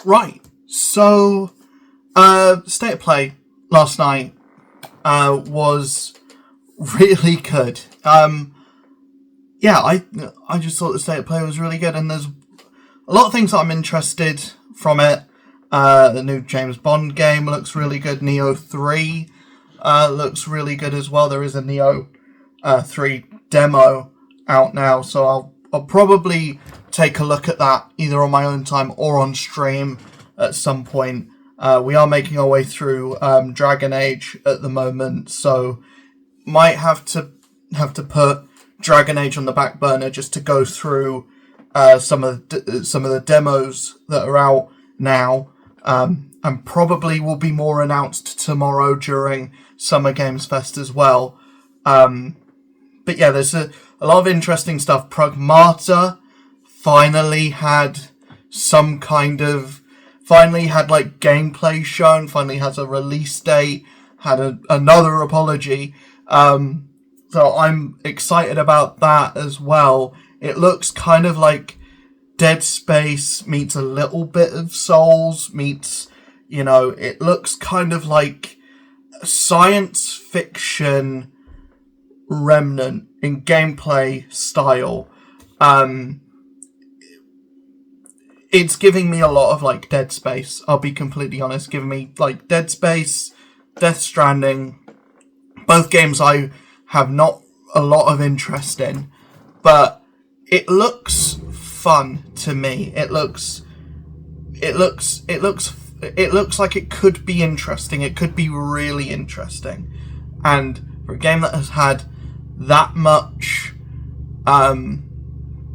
Right. So, State of Play last night was really good. I just thought the State of Play was really good, and there's a lot of things that I'm interested from it. The new James Bond game looks really good. Neo 3 looks really good as well. There is a Neo 3 demo out now, so I'll probably take a look at that either on my own time or on stream at some point. We are making our way through Dragon Age at the moment, so might have to put Dragon Age on the back burner just to go through some of the demos that are out now, and probably will be more announced tomorrow during Summer Games Fest as well. But yeah, there's a lot of interesting stuff. Pragmata finally had like gameplay shown, finally has a release date, had another apology. So I'm excited about that as well. It looks kind of like Dead Space meets a little bit of Souls meets, it looks kind of like science fiction remnant in gameplay style. It's giving me a lot of like Dead Space, I'll be completely honest, giving me like Dead Space, Death Stranding, both games I have not a lot of interest in, but it looks fun to me. It looks like it could be interesting. It could be really interesting. And for a game that has had that much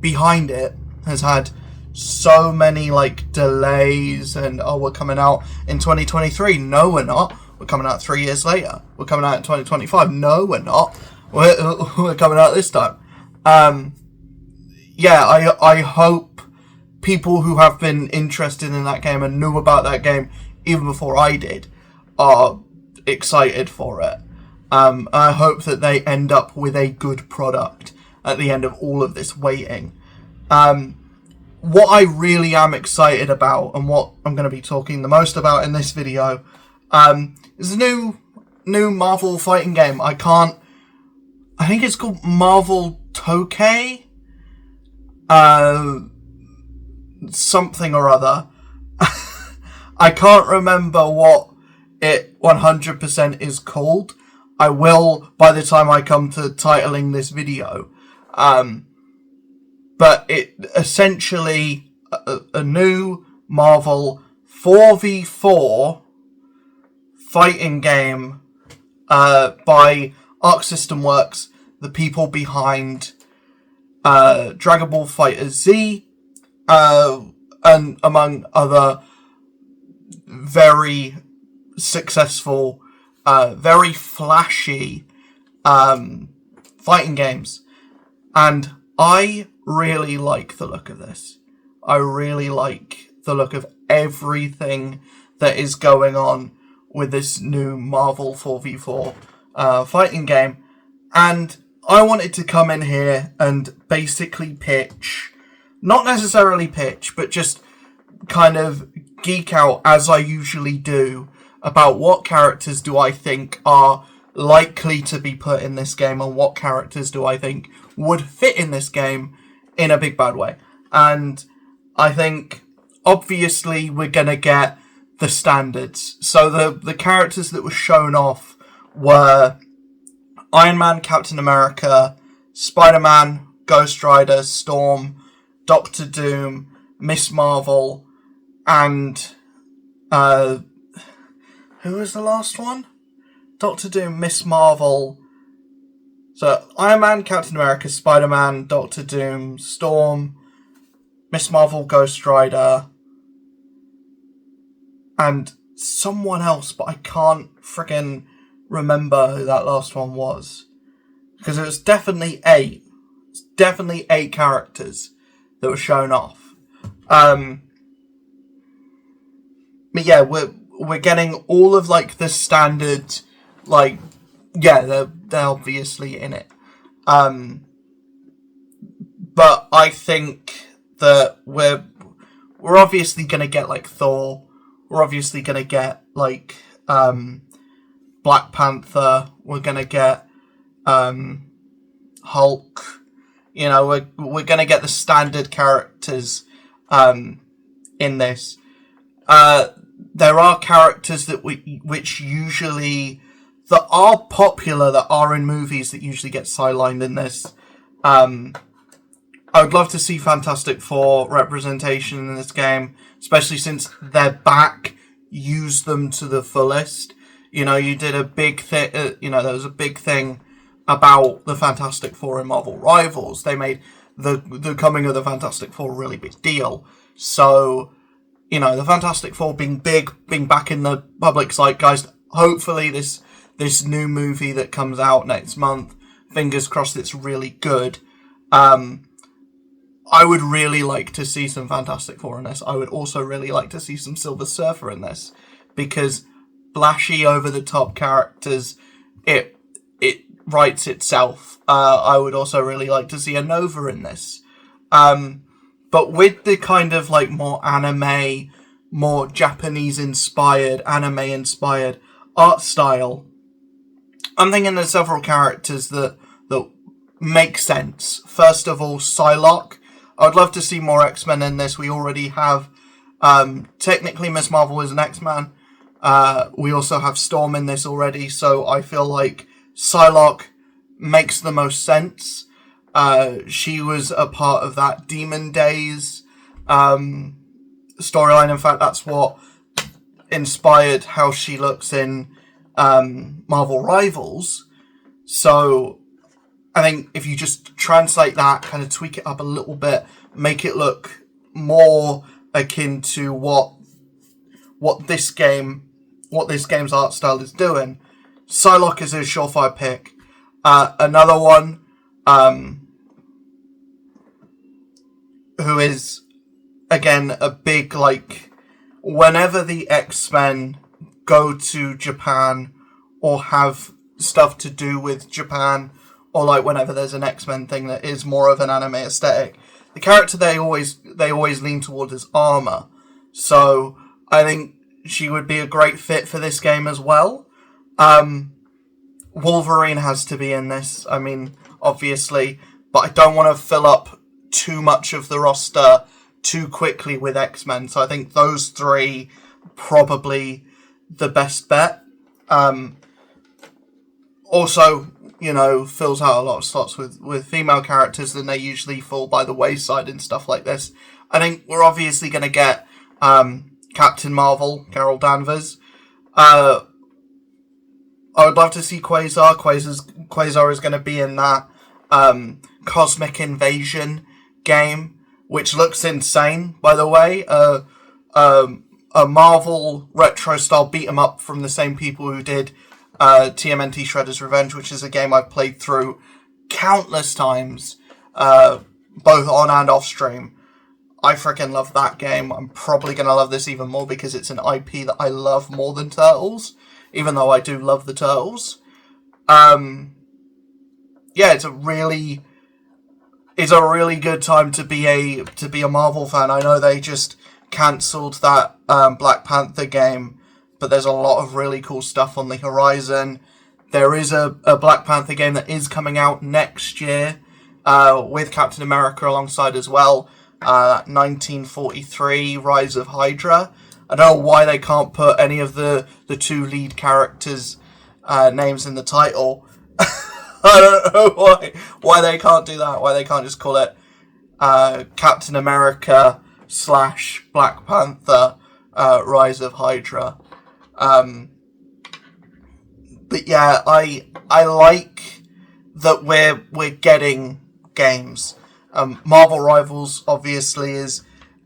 behind it, has had so many like delays and we're coming out in 2023. No, we're not. We're coming out 3 years later. We're coming out in 2025. No, we're not. We're coming out this time. I hope people who have been interested in that game and knew about that game even before I did are excited for it. I hope that they end up with a good product at the end of all of this waiting. What I really am excited about, and what I'm going to be talking the most about in this video, is a new Marvel fighting game. I think it's called Marvel Tokei? Something or other. I can't remember what it 100% is called. I will by the time I come to titling this video. But it essentially a new Marvel 4v4 fighting game by Arc System Works, the people behind Dragon Ball FighterZ, and among other very successful, very flashy fighting games. And I really like the look of this. I really like the look of everything that is going on with this new Marvel 4v4 fighting game. And I wanted to come in here and basically pitch, not necessarily pitch, but just kind of geek out as I usually do about what characters do I think are likely to be put in this game and what characters do I think would fit in this game in a big bad way. And I think obviously we're going to get the standards. So the characters that were shown off were Iron Man, Captain America, Spider-Man, Ghost Rider, Storm, Doctor Doom, Miss Marvel, and who was the last one? Doctor Doom, Miss Marvel. So Iron Man, Captain America, Spider-Man, Doctor Doom, Storm, Miss Marvel, Ghost Rider, and someone else, but I can't friggin' remember who that last one was. Because it was definitely 8. It's definitely 8 characters that were shown off. But yeah, we're getting all of like the standard, like, yeah, they're obviously in it. But I think that we're we're obviously going to get, like, Thor. We're obviously going to get, like, Black Panther. We're going to get Hulk. You know, we're going to get the standard characters in this. There are characters which usually, that are popular, that are in movies, that usually get sidelined in this. I would love to see Fantastic Four representation in this game, especially since they're back. Use them to the fullest. You know, you did a big thing. There was a big thing about the Fantastic Four in Marvel Rivals. They made the coming of the Fantastic Four a really big deal. So, you know, the Fantastic Four being big, being back in the public zeitgeist. Hopefully, this new movie that comes out next month, fingers crossed, it's really good. I would really like to see some Fantastic Four in this. I would also really like to see some Silver Surfer in this, because flashy, over-the-top characters, it writes itself. I would also really like to see a Nova in this. But with the kind of, like, more anime, more Japanese-inspired, anime-inspired art style, I'm thinking there's several characters that make sense. First of all, Psylocke. I would love to see more X-Men in this. We already have, technically, Miss Marvel is an X-Man. We also have Storm in this already, so I feel like Psylocke makes the most sense. She was a part of that Demon Days storyline. In fact, that's what inspired how she looks in Marvel Rivals. So I think if you just translate that, kind of tweak it up a little bit, make it look more akin to what this game's art style is doing, Psylocke is a surefire pick. Another one, who is, again, a big, like, whenever the X-Men go to Japan or have stuff to do with Japan, or, like, whenever there's an X-Men thing that is more of an anime aesthetic, the character they always lean towards is Armor. So I think she would be a great fit for this game as well. Wolverine has to be in this, I mean, obviously, but I don't want to fill up too much of the roster too quickly with X-Men, so I think those three probably the best bet. Also, you know, fills out a lot of slots with female characters, and they usually fall by the wayside and stuff like this. I think we're obviously going to get Captain Marvel, Carol Danvers. I would love to see Quasar. Quasar is going to be in that Cosmic Invasion game, which looks insane, by the way. A Marvel retro-style beat-em-up from the same people who did TMNT Shredder's Revenge, which is a game I've played through countless times, both on and off stream. I freaking love that game. I'm probably going to love this even more because it's an IP that I love more than Turtles, even though I do love the Turtles. Yeah, it's a really good time to be a Marvel fan. I know they just cancelled that Black Panther game, but there's a lot of really cool stuff on the horizon. There is a Black Panther game that is coming out next year with Captain America alongside as well. 1943 Rise of Hydra. I don't know why they can't put any of the two lead characters' names in the title. I don't know why they can't do that. Why they can't just call it Captain America / Black Panther Rise of Hydra. But yeah, I like that we're getting games. Marvel Rivals obviously is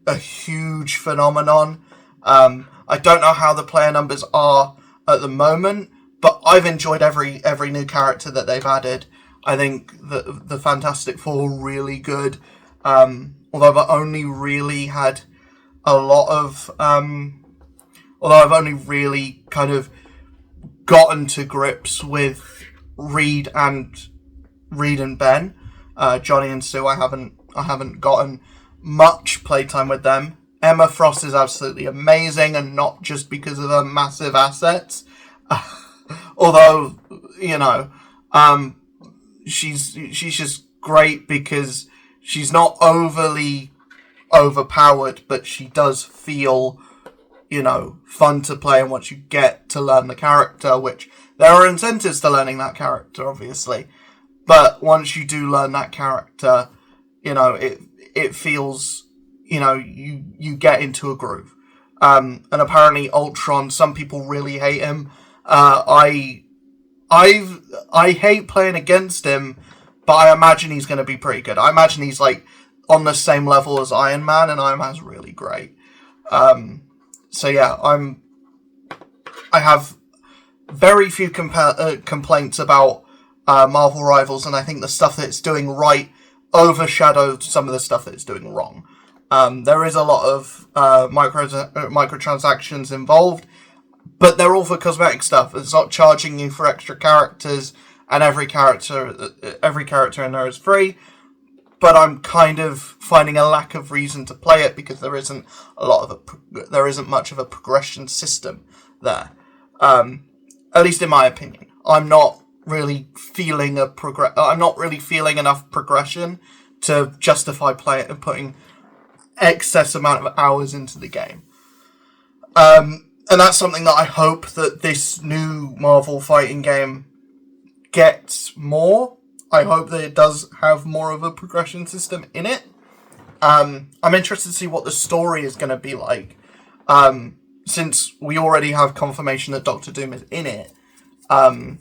a huge phenomenon. I don't know how the player numbers are at the moment, but I've enjoyed every new character that they've added. I think the Fantastic Four are really good. Although I've only really had a lot of... although I've only really kind of gotten to grips with Reed and Ben. Johnny and Sue, I haven't gotten much playtime with them. Emma Frost is absolutely amazing, and not just because of her massive assets. Although, she's just great because she's not overly overpowered, but she does feel, fun to play. And once you get to learn the character, which there are incentives to learning that character, obviously, but once you do learn that character, it feels, you get into a groove. And apparently Ultron, some people really hate him. I hate playing against him, but I imagine he's going to be pretty good. I imagine he's like on the same level as Iron Man, and Iron Man's really great. So yeah, I have very few complaints about Marvel Rivals, and I think the stuff that it's doing right overshadowed some of the stuff that it's doing wrong. There is a lot of microtransactions involved, but they're all for cosmetic stuff. It's not charging you for extra characters, and every character in there is free. But I'm kind of finding a lack of reason to play it because there isn't much of a progression system there. At least in my opinion, I'm not really feeling enough progression to justify putting excess amount of hours into the game. And that's something that I hope that this new Marvel fighting game gets more. I hope that it does have more of a progression system in it. I'm interested to see what the story is going to be like. Since we already have confirmation that Doctor Doom is in it, I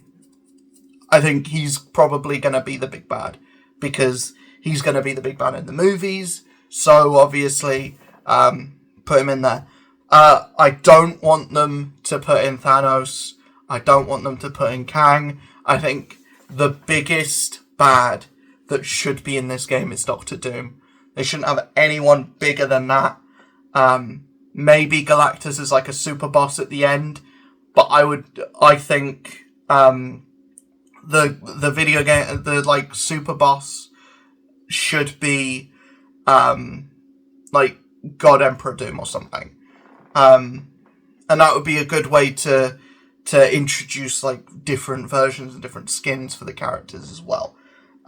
think he's probably going to be the big bad. Because he's going to be the big bad in the movies. So, obviously, put him in there. I don't want them to put in Thanos. I don't want them to put in Kang. I think the biggest bad that should be in this game is Doctor Doom. They shouldn't have anyone bigger than that. Maybe Galactus is like a super boss at the end, but I think the video game, the like super boss should be like God Emperor Doom or something. And that would be a good way to introduce like different versions and different skins for the characters as well.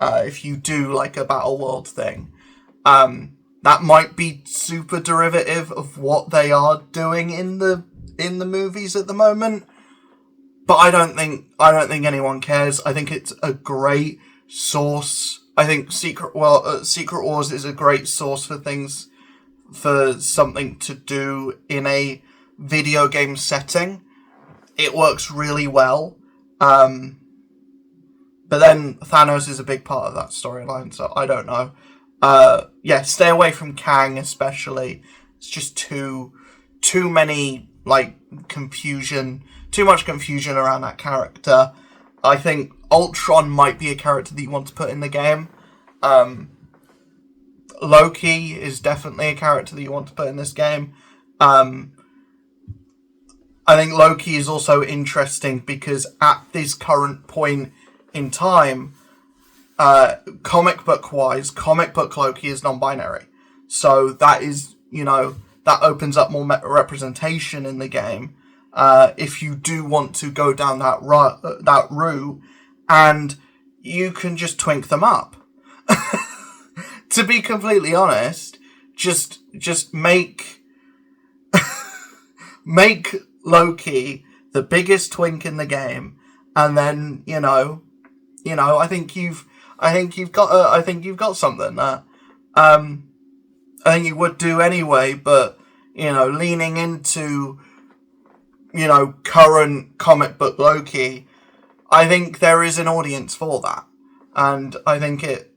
If you do like a battle world thing, that might be super derivative of what they are doing in the movies at the moment. But I don't think anyone cares. I think it's a great source. I think Secret Wars is a great source for something to do in a video game setting. It works really well. But then Thanos is a big part of that storyline, so I don't know. Stay away from Kang especially. It's just too many like confusion, too much confusion around that character. I think Ultron might be a character that you want to put in the game. Loki is definitely a character that you want to put in this game. I think Loki is also interesting because at this current point in time, comic book Loki is non-binary. So that is, that opens up more representation in the game. If you do want to go down that route, and you can just twink them up. To be completely honest, just make Loki the biggest twink in the game, and then I think you've got something there. I think you would do anyway, but leaning into current comic book Loki, I think there is an audience for that, and I think it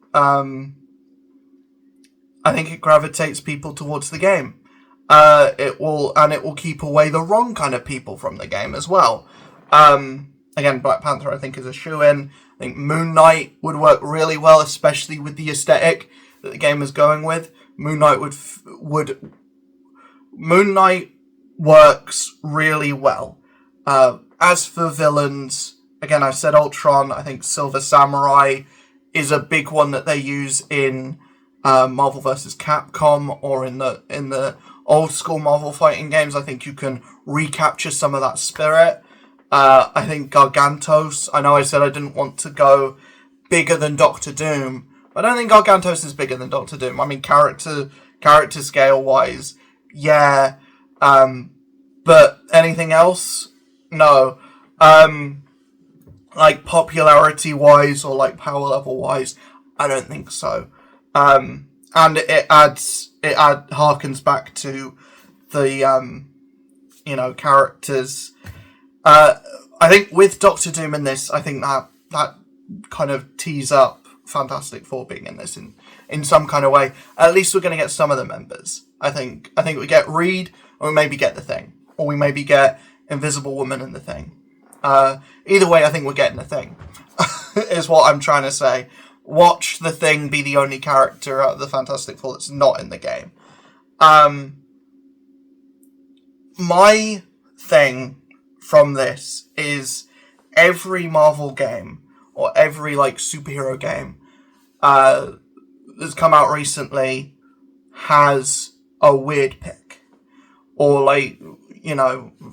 gravitates people towards the game. It will keep away the wrong kind of people from the game as well. Again, Black Panther I think is a shoo-in. I think Moon Knight would work really well, especially with the aesthetic that the game is going with. Moon Knight Moon Knight works really well. As for villains, again, I've said Ultron. I think Silver Samurai is a big one that they use in Marvel vs. Capcom or in the old school Marvel fighting games, I think you can recapture some of that spirit. I think Gargantos, I know I said I didn't want to go bigger than Doctor Doom, but I don't think Gargantos is bigger than Doctor Doom. I mean, character scale wise, yeah. But anything else? No. Like popularity wise or like power level wise, I don't think so. And it harkens back to the characters. I think with Doctor Doom in this, I think that kind of tees up Fantastic Four being in this in some kind of way. At least we're going to get some of the members. I think we get Reed, or we maybe get the Thing, or we maybe get Invisible Woman and the Thing. Either way, I think we're getting the Thing. Is what I'm trying to say. Watch the Thing be the only character out of the Fantastic Four that's not in the game. My thing from this is every Marvel game or every like superhero game that's come out recently has a weird pick, or like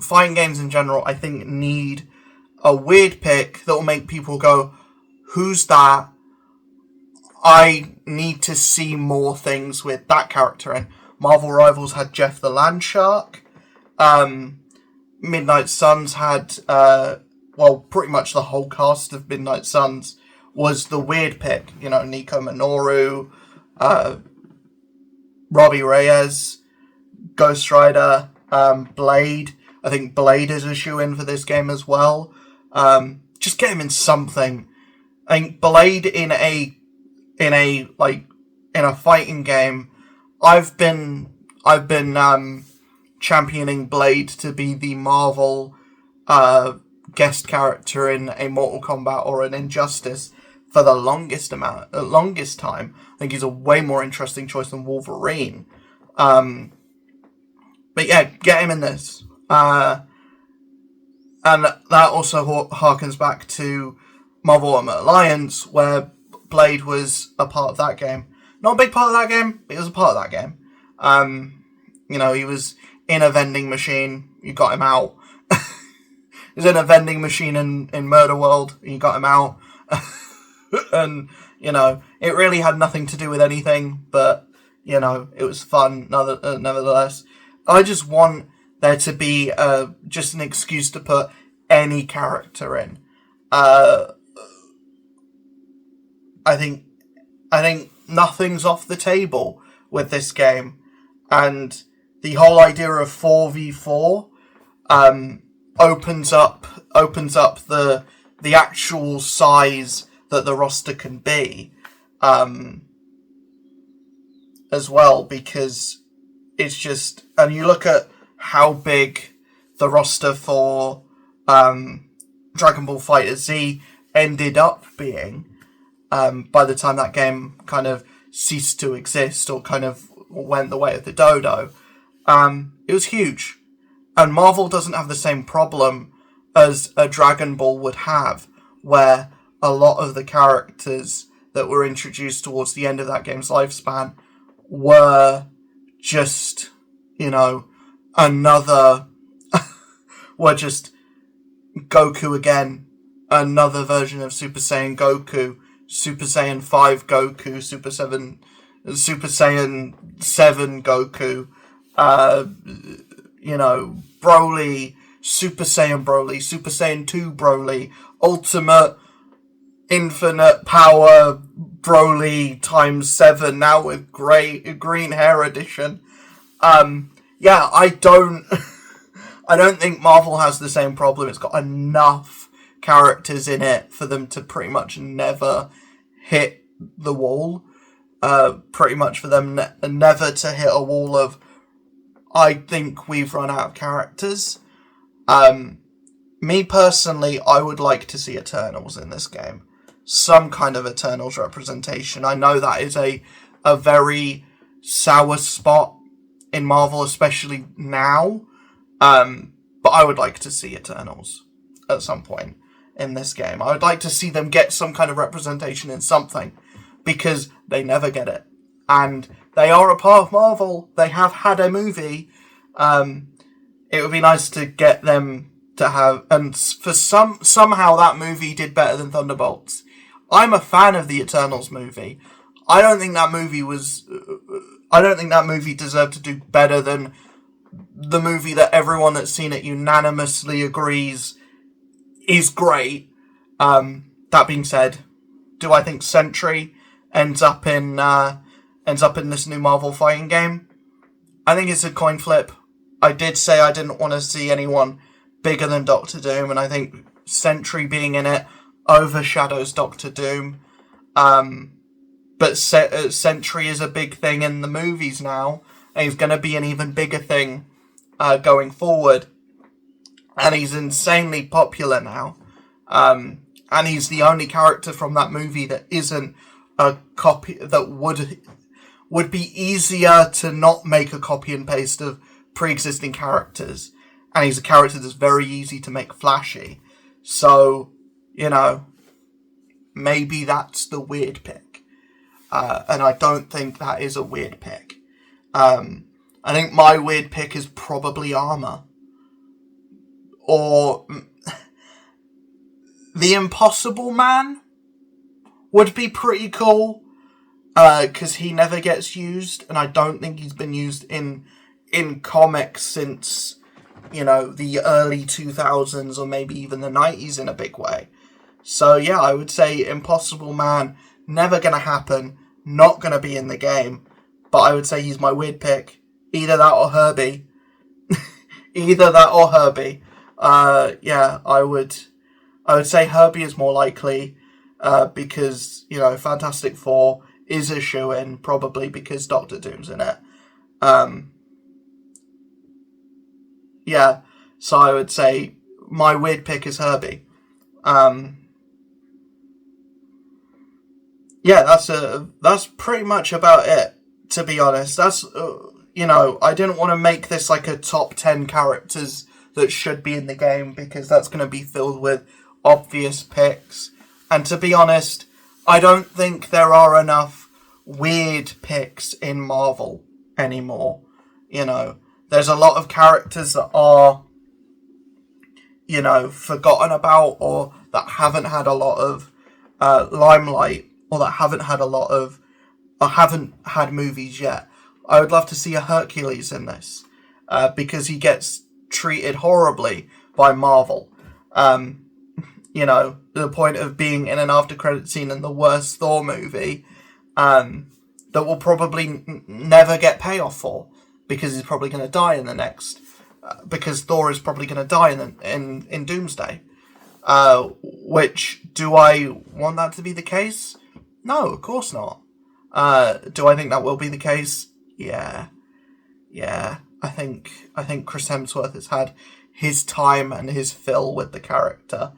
fighting games in general, I think need a weird pick that will make people go, "Who's that? I need to see more things with that character." And Marvel Rivals had Jeff the Landshark. Midnight Suns had, pretty much the whole cast of Midnight Suns was the weird pick. Nico Minoru, Robbie Reyes, Ghost Rider, Blade. I think Blade is a shoe-in for this game as well. Just get him in something. I think Blade in a fighting game. I've been championing Blade to be the Marvel guest character in a Mortal Kombat or an Injustice for the longest time. I think he's a way more interesting choice than Wolverine. But yeah, get him in this. And that also harkens back to Marvel Ultimate Alliance, where Blade was a part of that game. Not a big part of that game, but he was a part of that game. He was in a vending machine, you got him out. He was in a vending machine in Murder World, you got him out. And, it really had nothing to do with anything, but, it was fun nevertheless. I just want there to be just an excuse to put any character in. I think nothing's off the table with this game, and the whole idea of 4v4 opens up the actual size that the roster can be, as well, because it's just, and you look at how big the roster for Dragon Ball FighterZ ended up being. By the time that game kind of ceased to exist or kind of went the way of the dodo, it was huge. And Marvel doesn't have the same problem as a Dragon Ball would have, where a lot of the characters that were introduced towards the end of that game's lifespan were just, another... were just Goku again. Another version of Super Saiyan Goku. Super Saiyan 5 Goku, Super Saiyan 7 Goku, Broly, Super Saiyan Broly, Super Saiyan 2 Broly, Ultimate Infinite Power Broly times 7, now with green hair edition. I don't think Marvel has the same problem. It's got enough characters in it for them to pretty much never hit the wall. Pretty much for them never to hit a wall of, I think we've run out of characters. Me personally, I would like to see Eternals in this game. Some kind of Eternals representation. I know that is a very sour spot in Marvel, especially now. But I would like to see Eternals at some point in this game. I would like to see them get some kind of representation in something, because they never get it. and they are a part of Marvel. They have had a movie. It would be nice to get them to have, and for somehow that movie did better than Thunderbolts. I'm a fan of the Eternals movie. I don't think that movie deserved to do better than the movie that everyone that's seen it unanimously agrees is great. That being said, do I think Sentry ends up in this new Marvel fighting game? I think it's a coin flip. I did say I didn't want to see anyone bigger than Doctor Doom, and I think Sentry being in it overshadows Doctor Doom. But Sentry is a big thing in the movies now, and he's going to be an even bigger thing going forward. And he's insanely popular now. And he's the only character from that movie that isn't a copy, that would be easier to not make a copy and paste of pre-existing characters. And he's a character that's very easy to make flashy. So, maybe that's the weird pick. And I don't think that is a weird pick. I think my weird pick is probably Armor. Or the Impossible Man would be pretty cool. Because he never gets used. And I don't think he's been used in comics since, the early 2000s or maybe even the 90s in a big way. So yeah, I would say Impossible Man, never going to happen. Not going to be in the game. But I would say he's my weird pick. Either that or Herbie. Yeah, I would say Herbie is more likely. Because, Fantastic Four is a shoo-in. Probably because Doctor Doom's in it. Yeah, so I would say my weird pick is Herbie. Yeah, that's pretty much about it, to be honest. That's, I didn't want to make this like a top 10 characters that should be in the game, because that's going to be filled with obvious picks. And to be honest, I don't think there are enough weird picks in Marvel anymore. There's a lot of characters that are, forgotten about, or that haven't had a lot of limelight, or that haven't had movies yet. I would love to see a Hercules in this, because he gets treated horribly by Marvel. To the point of being in an after-credit scene in the worst Thor movie, that will probably never get payoff for, because he's probably going to die in the next, because Thor is probably going to die in Doomsday. Which, do I want that to be the case? No, of course not. Do I think that will be the case? Yeah. I think Chris Hemsworth has had his time and his fill with the character,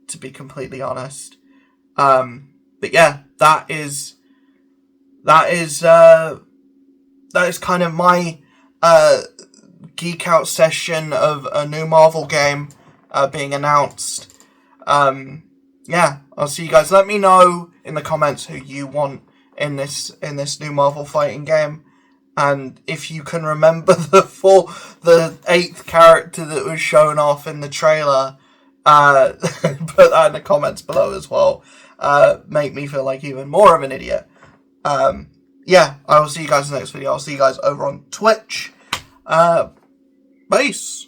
to be completely honest. But yeah, that is kind of my geek out session of a new Marvel game being announced. Yeah, I'll see you guys. Let me know in the comments who you want in this new Marvel fighting game, and if you can remember the 8th character that was shown off in the trailer, put that in the comments below as well. Make me feel like even more of an idiot. Yeah, I will see you guys in the next video. I'll see you guys over on Twitch. Peace.